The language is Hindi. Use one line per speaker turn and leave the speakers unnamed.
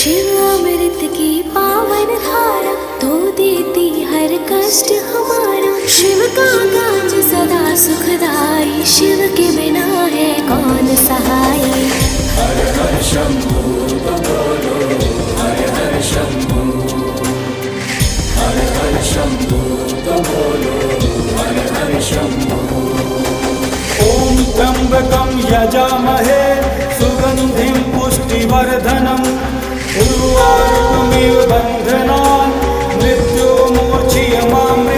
शिव अमृत की पावन धारा, तो देती हर कष्ट हमारा। शिव का काज सदा सुखदाई, शिव के बिना है कौन सहाय।
हर हर शंभू तो बोलो, हर हर शंभू, हर हर शंभू तो बोलो, हर हर शंभू। ओम त्र्यंबकं यजामहे सुगंधिं पुष्टिवर्धनम्, उर्वारुकमिव बन्धनान् मृत्युर्मोचयमामृतात्।